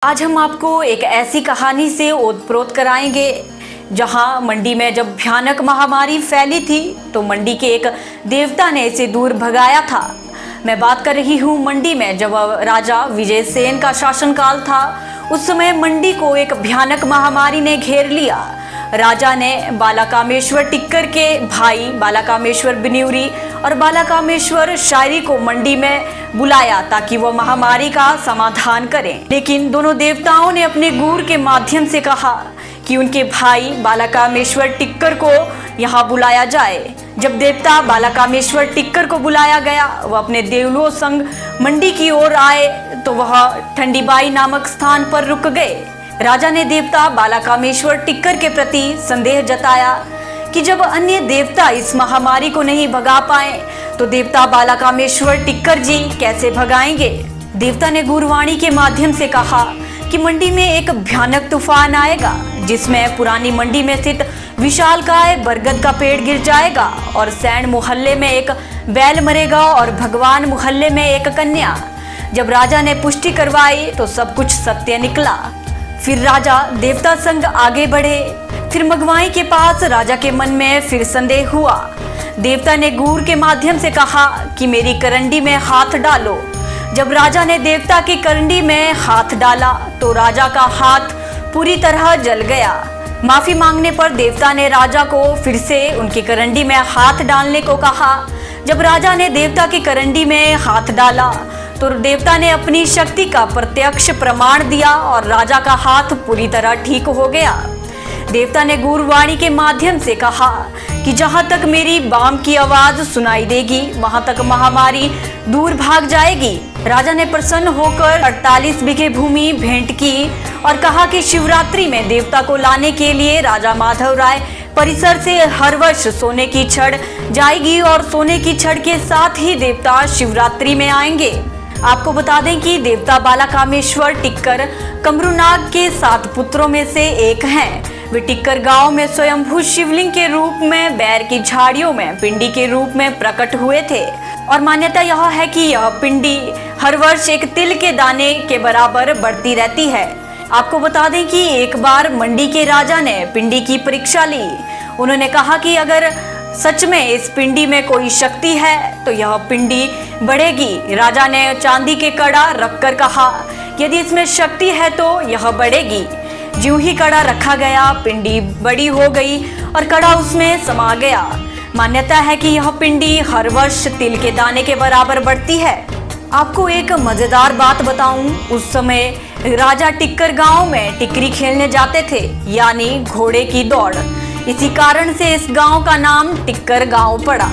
आज हम आपको एक ऐसी कहानी से ओतप्रोत कराएंगे जहां मंडी में जब भयानक महामारी फैली थी तो मंडी के एक देवता ने इसे दूर भगाया था। मैं बात कर रही हूं मंडी में जब राजा विजयसेन का शासनकाल था। उस समय मंडी को एक भयानक महामारी ने घेर लिया। राजा ने बालाकामेश्वर टिक्कर के भाई बालाकामेश्वर बिन्यूरी और बालाकामेश्वर शायरी को मंडी में बुलाया ताकि वह महामारी का समाधान करें। लेकिन दोनों देवताओं ने अपने गूर के माध्यम से कहा कि उनके भाई बालाकामेश्वर टिक्कर को यहाँ बुलाया जाए। जब देवता बालाकामेश्वर टिक्कर को बुलाया गया, वह अपने देवलों संग मंडी की ओर आए तो वह ठंडीबाई नामक स्थान पर रुक गए। राजा ने देवता बालाकामेश्वर टिक्कर के प्रति संदेह जताया कि जब अन्य देवता इस महामारी को नहीं भगा पाए तो देवता बालाकामेश्वर टिक्कर जी कैसे भगाएंगे। देवता ने गुरवाणी के माध्यम से कहा कि मंडी में एक भयानक तूफान आएगा जिसमें पुरानी मंडी में स्थित विशालकाय बरगद का पेड़ गिर जाएगा और सैन मोहल्ले में एक बैल मरेगा और भगवान मोहल्ले में एक कन्या। जब राजा ने पुष्टि करवाई तो सब कुछ सत्य निकला। फिर राजा देवता संग आगे बढ़े। फिर मगवाई के पास राजा के मन में फिर संदेह हुआ। देवता ने गूर के माध्यम से कहा कि मेरी करंडी में हाथ डालो। जब राजा ने देवता की करंडी में हाथ डाला तो राजा का हाथ पूरी तरह जल गया। माफी मांगने पर देवता ने राजा को फिर से उनकी करंडी में हाथ डालने को कहा। जब राजा ने देवता की करंडी में हाथ डाला तो देवता ने अपनी शक्ति का प्रत्यक्ष प्रमाण दिया और राजा का हाथ पूरी तरह ठीक हो गया। देवता ने गुरवाणी के माध्यम से कहा कि जहां तक मेरी बाम की आवाज सुनाई देगी वहां तक महामारी दूर भाग जाएगी। राजा ने प्रसन्न होकर 48 बीघे भूमि भेंट की और कहा कि शिवरात्रि में देवता को लाने के लिए राजा माधव राय परिसर से हर वर्ष सोने की छड़ जाएगी और सोने की छड़ के साथ ही देवता शिवरात्रि में आएंगे। आपको बता दें कि देवता बालाकामेश्वर टिक्कर कमरूनाग के 7 पुत्रों में से एक हैं। वे टिक्कर गांव में स्वयंभू शिवलिंग के रूप में बैर की झाड़ियों में पिंडी के रूप में प्रकट हुए थे और मान्यता यह है कि यह पिंडी हर वर्ष एक तिल के दाने के बराबर बढ़ती रहती है। आपको बता दें कि एक बार मंडी के राजा ने पिंडी की परीक्षा ली। उन्होंने कहा कि अगर सच में इस पिंडी में कोई शक्ति है तो यह पिंडी बढ़ेगी। राजा ने चांदी के कड़ा रखकर कहा यदि इसमें शक्ति है तो यह बढ़ेगी। ज्यों ही कड़ा रखा गया पिंडी बड़ी हो गई और कड़ा उसमें समा गया। मान्यता है कि यह पिंडी हर वर्ष तिल के दाने के बराबर बढ़ती है। आपको एक मजेदार बात बताऊं, उस समय राजा टिक्कर गांव में टिकरी खेलने जाते थे, यानी घोड़े की दौड़। इसी कारण से इस गांव का नाम टिक्कर गांव पड़ा।